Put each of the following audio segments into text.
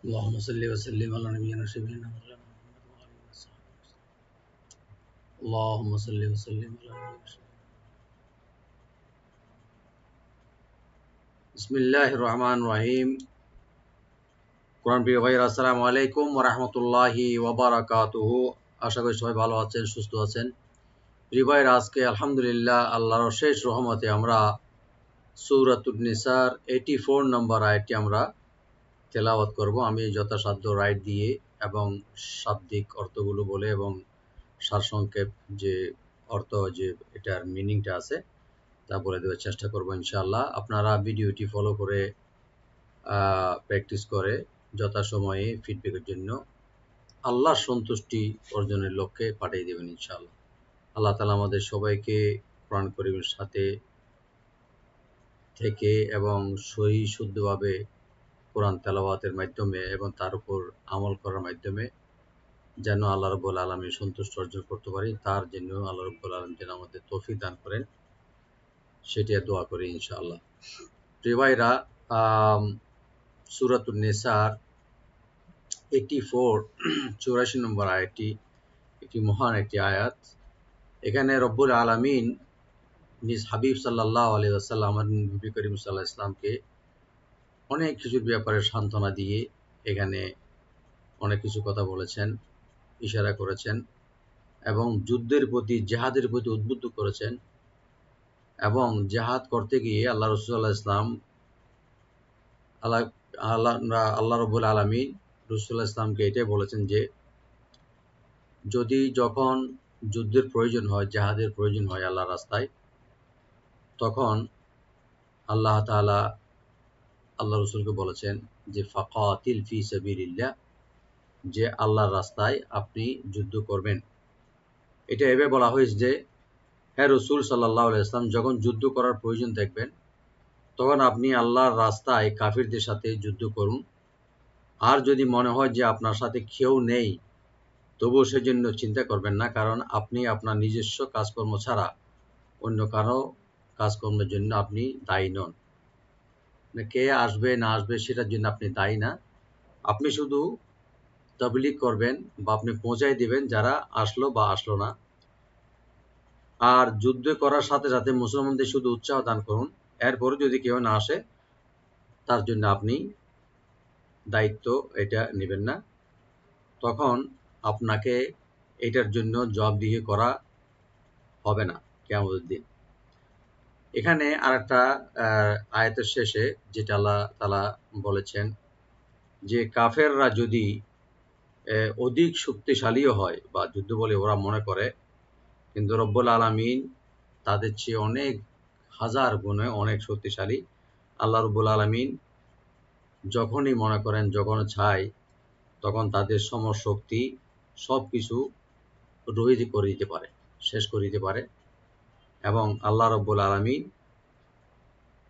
اللهم صل وسلم على نبينا شفيعنا مولانا محمد وعلى اله وصحبه وسلم. اللهم صل وسلم على نبينا شفيعنا। বিসমিল্লাহির রহমানির রহিম। কোরআন প্রিয় ভাইরা, আসসালামু আলাইকুম ওয়া রাহমাতুল্লাহি ওয়া বারাকাতুহু। আশা করি সবাই ভালো আছেন, সুস্থ আছেন। প্রিয় ভাইরা, আজকে আলহামদুলিল্লাহ আল্লাহর অশেষ রহমতে আমরা সূরাতুন নিসার 84 নম্বর আয়াতটি আমরা তেলাওয়াত করব। আমি যথাসাধ্য রাইট দিয়ে এবং শাব্দিক অর্থগুলো বলে এবং সারসংক্ষেপ যে অর্থ, যে এটার মিনিংটা আছে তা বলে দেওয়ার চেষ্টা করব ইনশাআল্লাহ। আপনারা ভিডিওটি ফলো করে প্র্যাকটিস করে যথাসময়ে ফিডব্যাকের জন্য আল্লাহর সন্তুষ্টি অর্জনের লক্ষ্যে পাঠিয়ে দেবেন ইনশাআল্লাহ। আল্লাহ তাআলা আমাদের সবাইকে কোরআন কারীমের সাথে থেকে এবং সহি শুদ্ধভাবে কোরআন তেলাওয়াতের মাধ্যমে এবং তার উপর আমল করার মাধ্যমে যেন আল্লাহ রাব্বুল আলামিন সন্তুষ্ট অর্জন করতে পারি, তার জন্য আল্লাহ রাব্বুল আলামিন যেন আমাদের তৌফিক দান করেন, সেটি দোয়া করি ইনশাআল্লাহ। প্রিয় ভাইরা, সূরাতুন নিসার 84 নম্বর আয়াতটি একটি মহান একটি আয়াত। এখানে রব্বুল আলামিন নিজ হাবিব সাল্লাল্লাহু আলাইহি ওয়াসাল্লাম, নবী করিম সাল্লাল্লাহু আলাইহি ওয়াসাল্লামকে অনেক কিছুর ব্যাপারে সান্ত্বনা দিয়ে এখানে অনেক কিছু কথা বলেছেন, ইশারা করেছেন এবং যুদ্ধের প্রতি, জিহাদের প্রতি উদ্বুদ্ধ করেছেন। এবং জিহাদ করতে গিয়ে আল্লাহ রাসূল সাল্লাল্লাহু আলাইহি ওয়াসাল্লাম আল্লাহ রাব্বুল আলামিন রাসূল সাল্লাল্লাহু আলাইহি ওয়াসাল্লামকে এটাই বলেছেন যে যখন যুদ্ধের প্রয়োজন হয়, জিহাদের প্রয়োজন হয় আল্লাহর রাস্তায়, তখন আল্লাহ তাআলা আল্লাহ রাসূলকে বলেছেন যে ফাকাতিল ফি সাবিলিল্লাহ, যে আল্লাহর রাস্তায় আপনি যুদ্ধ করবেন। এটা এভাবে বলা হয়েছে যে হে রাসূল সাল্লাল্লাহু আলাইহি ওয়াসাল্লাম, যখন যুদ্ধ করার প্রয়োজন দেখবেন তখন আপনি আল্লাহর রাস্তায় কাফিরদের সাথে যুদ্ধ করুন। আর যদি মনে হয় যে আপনার সাথে কেউ নেই, তবুও সেজন্য চিন্তা করবেন না, কারণ আপনি আপনার নিজস্ব কাজকর্ম ছাড়া অন্য কারো কাজকর্মের জন্য আপনি দায়ী নন। কে আসবে না আসবে সেটার জন্য আপনি দায়ী না। আপনি শুধু তাবলীগ করবেন বা আপনি পৌঁছায় দিবেন যারা আসলো বা আসলো না। আর যুদ্ধ করার সাথে সাথে মুসলমানদের শুধু উৎসাহ দান করুন। এরপরে যদি কেউ না আসে, তার জন্য আপনি দায়িত্ব এটা নেবেন না। তখন আপনাকে এটার জন্য জবাবদিহি করা হবে না কিয়ামতের দিন। এখানে আরেকটা আয়াতের শেষে যেটা আল্লাহ তাআলা বলেছেন যে কাফেররা যদি অধিক শক্তিশালীও হয় বা যুদ্ধ বলে ওরা মনে করে, কিন্তু রব্বুল আলামিন তাদের চেয়ে অনেক হাজার গুণে অনেক শক্তিশালী। আল্লাহ রব্বুল আলামিন যখনই মনে করেন, যখন চায়, তখন তাদের সমশক্তি সবকিছু রহিত করে দিতে পারে, শেষ করে দিতে পারে। এবং আল্লাহ রব্বুল আলামিন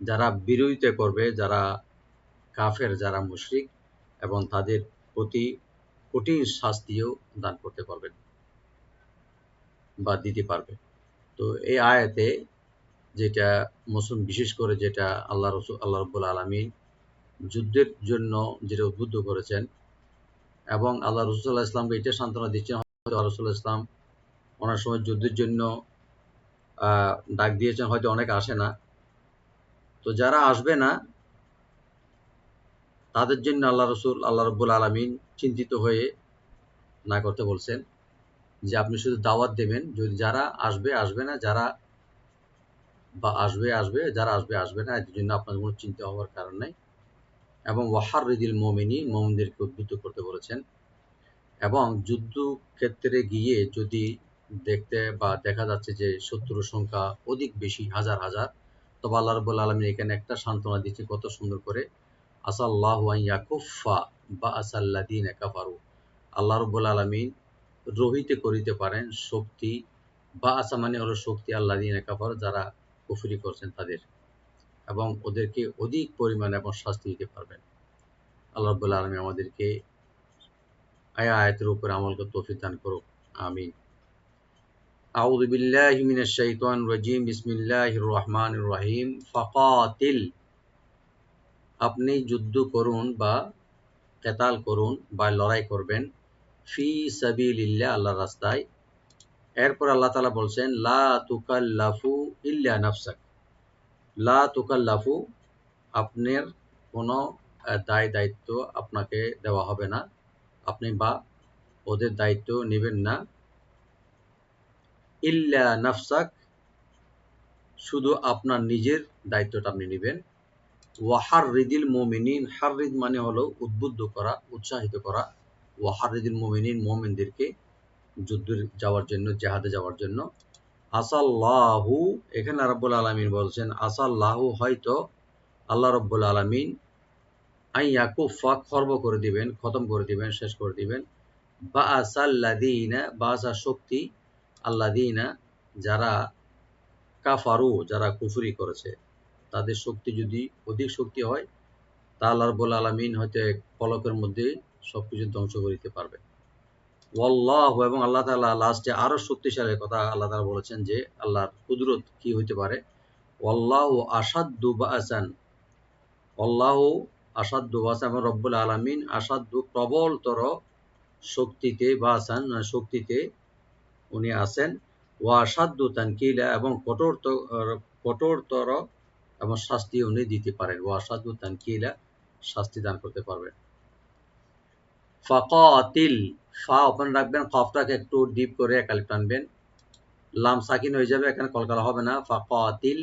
যারা বিরোধিতা করবে, যারা কাফের, যারা মুশরিক, এবং তাদের প্রতি কঠিন শাস্তিও দান করতে পারবেন বা দিতে পারবে। তো এই আয়াতে যেটা মুসলিম, বিশেষ করে যেটা আল্লাহ রাব্বুল আলামিন যুদ্ধের জন্য যেটা উদ্বুদ্ধ করেছেন এবং আল্লাহ রাসূল সাল্লাল্লাহু আলাইহি ওয়াসাল্লামকে এটা সান্ত্বনা দিচ্ছেন, হয়তো রাসূল সাল্লাল্লাহু আলাইহি ওয়াসাল্লাম অনেক সময় যুদ্ধের জন্য ডাক দিয়েছেন, হয়তো অনেক আসে না। তো যারা আসবে না তাদের জন্য আল্লাহ রাব্বুল আলামিন চিন্তিত হয়ে না করতে বলছেন, যে আপনি শুধু দাওয়াত দেবেন, যদি যারা আসবে আসবে না, যারা বা আসবে আসবে, যারা আসবে আসবে না, এর জন্য আপনার কোনো চিন্তা হওয়ার কারণ নাই। এবং ওয়াহাররিদিল মুমিনিন, মুমিনদেরকে উদ্বুদ্ধ করতে বলেছেন। এবং যুদ্ধ ক্ষেত্রে গিয়ে যদি দেখতে বা দেখা যাচ্ছে যে শত্রুর সংখ্যা অধিক বেশি, হাজার হাজার, তবে আল্লাহ রাব্বুল আলামিন এখানে একটা সান্ত্বনা দিচ্ছে কত সুন্দর করে, আসাল্লাহু আন ইয়াকুফা বাআসাল্লাযীনা কাফারু। আল্লাহ রাব্বুল আলামিন রহিত করিতে পারেন শক্তি, বাআসা মানে হলো শক্তি, আল্লাযীনা কাফারু যারা কুফরি করছেন তাদের, এবং ওদেরকে অধিক পরিমাণে এবং শাস্তি দিতে পারবেন। আল্লাহ রাব্বুল আলামিন আমাদেরকে আয়াতের উপর আমল করতে তৌফিক দান করুক, আমিন। আউযু বিল্লাহি মিনাশ শাইতানির রাজীম, বিসমিল্লাহির রহমানির রহিম। ফাকাতিল, আপনি যুদ্ধ করুন বা কেতাল করুন বা লড়াই করবেন ফি সাবিলিল্লাহ আল্লাহর রাস্তায়। এরপর আল্লাহ তাআলা বলছেন লা তুকাল্লাফু ইল্লা নাফসাক। লা তুকাল্লাফু আপনার কোনো দায়িত্ব আপনাকে দেওয়া হবে না, আপনি বা ওদের দায়িত্ব নেবেন না। ইল্লা নাফসাক শুধু আপনার নিজের দায়িত্বটা আপনি নেবেন। ওয়াহাররিদিল মুমিনিন, হাররিদ মানে হলো উদ্বুদ্ধ করা, উৎসাহিত করা। ওয়াহাররিদিল মুমিনিন, মুমিনদেরকে যুদ্ধে যাওয়ার জন্য, জিহাদে যাওয়ার জন্য। আসাল্লাহু, এখানে রাব্বুল আলামিন বলছেন আসাল্লাহু, হয়তো আল্লাহ রাব্বুল আলামিন আইয়াকুফা খর্ব করে দিবেন, খতম করে দিবেন, শেষ করে দিবেন। বাআসাল্লাযীনা, বাআসা শক্তি, আল্লাযীনা যারা কাফারু, যারা কুফরি করেছে, তাদের শক্তি যদি অধিক শক্তি হয় তা আল্লাহ রাব্বুল আলামিন হয়তো এক পলকের মধ্যে সবকিছু ধ্বংস করে দিতে পারবে। ওয়াল্লাহু, এবং আল্লাহ তাআলা লাস্টে আরো শক্তিশালী কথা আল্লাহ তাআলা বলেছেন যে আল্লাহর কুদরত কি হইতে পারে। ওয়াল্লাহু আশাদ্দু বাআসান, আল্লাহু আশাদ্দু বাআসান, এবং রব্বুল আলামিন আশাদ্দু প্রবলতর শক্তিতে, বাআসান শক্তিতে উনি আছেন। ওয়া আশাদ্দু তানকিলা, এবং কঠোরতর এবং শাস্তি উনি দিতে পারেন। ওয়া আশাদ্দু তানকিলা, শাস্তি দান করতে পারবেন। ফাকাতিল, ফা ওপেন রাখবেন, কফটাকে একটু ডিপ করে একালিফ টানবেন, লাম সাকিন হয়ে যাবে, এখানে কলকালা হবে না। ফাকাতিল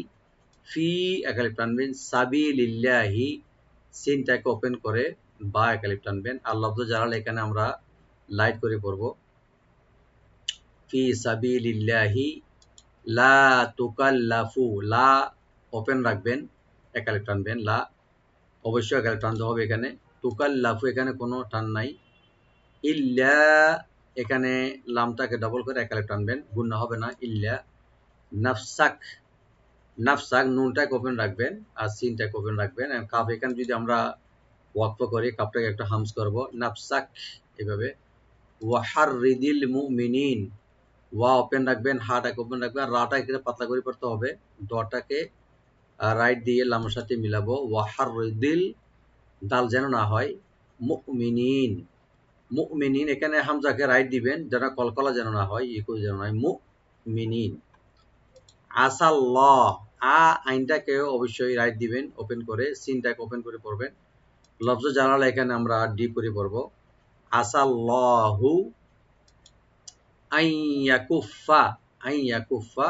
ফি একালিফ টানবেন, সাবিলিল্লাহি সিনটাকে ওপেন করে বা একালিফ টানবেন। আর লফজ জালাল এখানে আমরা লাইট করে পড়ব। ফি সাবিলিল্লাহি লা তুকাল্লাফু, লা ওপেন রাখবেন, একালিফ টানবেন, লা অবশ্যই একালিফ টানতে হবে এখানে। তুকাল্লাফু এখানে কোনো টান নাই। ইল্লা এখানে লামটাকে ডাবল করে একালিফ টানবেন, গুণনা হবে না। ইল্লা নাফসাক, নাফসাক নুনটাকে ওপেন রাখবেন আর সিনটাকে ওপেন রাখবেন। কাফ এখানে যদি আমরা ওয়াকফ করি, কাফটাকে একটা হামস করব, নাফসাক এভাবে। ওয়াহাররিদিল মুমিনিন, ওয়া ওপেন রাখবেন, হাটাকে ওপেন রাখবেন, রাটাকে পাতলা করে পড়তে হবে, ডটাকে রাইট দিয়ে লামের সাথে মিলাবো। ওয়াহাররিদিল, দাল যেন না হয়, মুমিনিন, মুমিনিন এখানে হামজাকে রাইট দিবেন, যেন কলকলা যেন না হয়, ইকো যেন না হয়, মুমিনিন। আসাল্লাহ, আইনটাকে অবশ্যই রাইট দিবেন, ওপেন করে, সিনটাকে ওপেন করে পড়বেন। লফজ জালাল এখানে আমরা ডিপ করে পড়ব। আসাল্লাহু আইয়াকুফা, আইয়াকুফা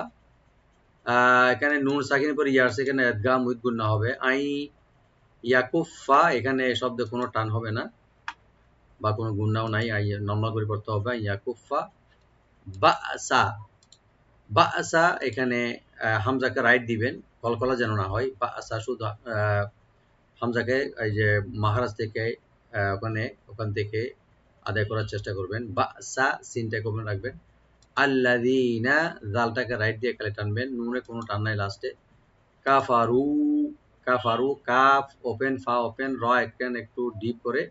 এখানে নুন সাকিনের পরে ইয়ার সেখানে ইদগাম উইথ গুন্না হবে। আই ইয়াকুফা এখানে শব্দে কোনো টান হবে না বা কোনো গুন্নাও নাই, আই নরমাল করে পড়তে হবে। ইয়াকুফা বাসা, বাসা এখানে হামজাকে রাইট দিবেন, কলকলা যেন না হয়। বাসা শুধু হামজাকে এই যে মাহারাজ থেকে ওখান থেকে আদায় করার চেষ্টা করবেন। বাসা সিনটাকে ওপেন রাখবেন। আল্লাযীনা, জালটাকে রাইট দিয়ে একালে টানবেন, নুনে কোনো টান নাই লাস্টে। কাফারু, কাফারু কাফ ওপেন, ফা ওপেন, র একটু ডিপ করে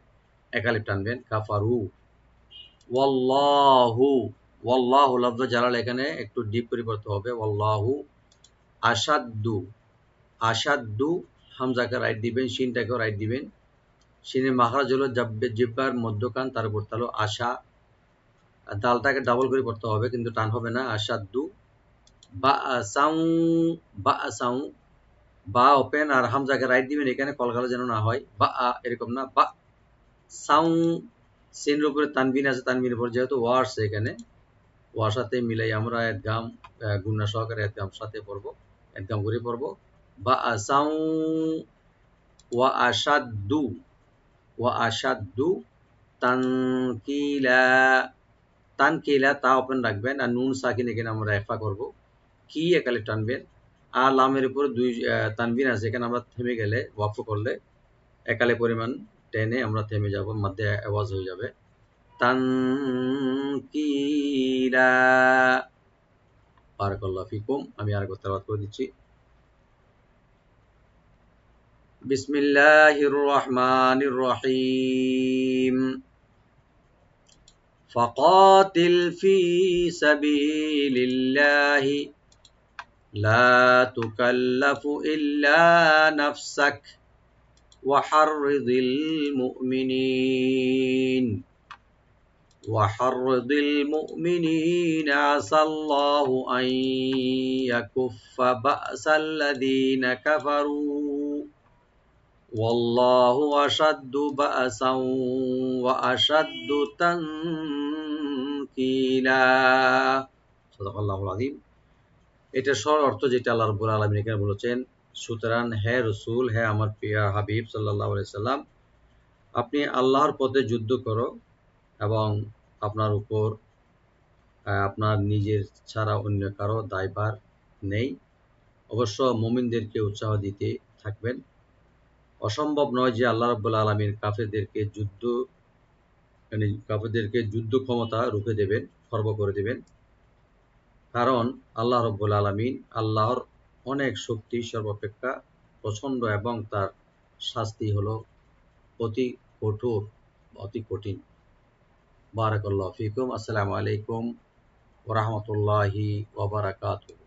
একালিফ টানবেন, কাফারু। ওয়াল্লাহু, ওয়াল্লাহু লফজ জালাল এখানে একটু ডিপ করে পড়তে হবে। ওয়াল্লাহু আশাদ্দু, আশাদ্দু হামজাকে রাইট দিবেন, শিনটাকেও রাইট দিবেন। শিনের মাখরাজ হলো জিহ্বার মধ্যকান, তার উপর তালো আশা, দালটাকে ডাবল করে পড়তে হবে কিন্তু টান হবে না। আশাদ্দু বাসাউ, বাসাউ বা ওপেন আর হামজাকে রাইট দিবেন, এখানে কলকালা যেন না হয়, বা এরকম না, বা সাউ, সিনের উপরে তানবিন আছে, তানবিনের উপর যেহেতু ওয়া আসছে এখানে, ওয়ার সাথে মিলাই আমরা একদম গুণনা সহকারে একদম সাথে পড়ব, একদম করে পড়ব। বা সাউ ওয়া আশাদ্দু, ওয়া আশাদ্দু তানকিলা, তানকিলা তা ওপেন রাখবেন আর নুন সাকিন এখানে আমরা এফা করব, কি একালে টানবেন। আর লামের উপর দুই তানবিন আছে, এখানে আমরা থেমে গেলে ওয়াকফ করলে একালে পরিমাণ টেনে আমরা থেমে যাব, মধ্যে আওয়াজ হয়ে যাবে। তানকিলা, বারাকাল্লাহু ফিকুম। আমি আরেকবার তেলাওয়াত করে দিচ্ছি। বিসমিল্লাহির রহমানির রহিম। ফাকাতিল ফি সাবিলিল্লাহি লা তুকাল্লাফু ইল্লা নাফসাক وحرض المؤمنين وحرض المؤمنين عسى الله أن يكف بأس الذين كفروا والله أشد بأسا وأشد تنكيلا صدق الله العظيم। এটা সর অর্থ যেটা আল্লাহ রাব্বুল আলামিন এখানে বলেছেন, সুতরাং হে রাসূল, হে আমার প্রিয় হাবিব সাল্লাল্লাহু আলাইহি সাল্লাম, আপনি আল্লাহর পথে যুদ্ধ করো এবং আপনার উপর আপনার নিজের ছাড়া অন্য কারো দায়ভার নেই। অবশ্য মুমিনদেরকে উৎসাহ দিতে থাকবেন। অসম্ভব নয় যে আল্লাহ রাব্বুল আলামিন কাফেরদেরকে যুদ্ধ ক্ষমতা রুখে দেবেন, খর্ব করে দেবেন। কারণ আল্লাহ রাব্বুল আলামিন আল্লাহর অনেক শক্তি সর্বাপেক্ষা প্রচণ্ড এবং তার শাস্তি হলো অতি কঠোর, অতি কঠিন। বারাকাল্লাহু ফিকুম। আসসালামু আলাইকুম ওয়া রাহমাতুল্লাহি ওয়া বারাকাতুহু।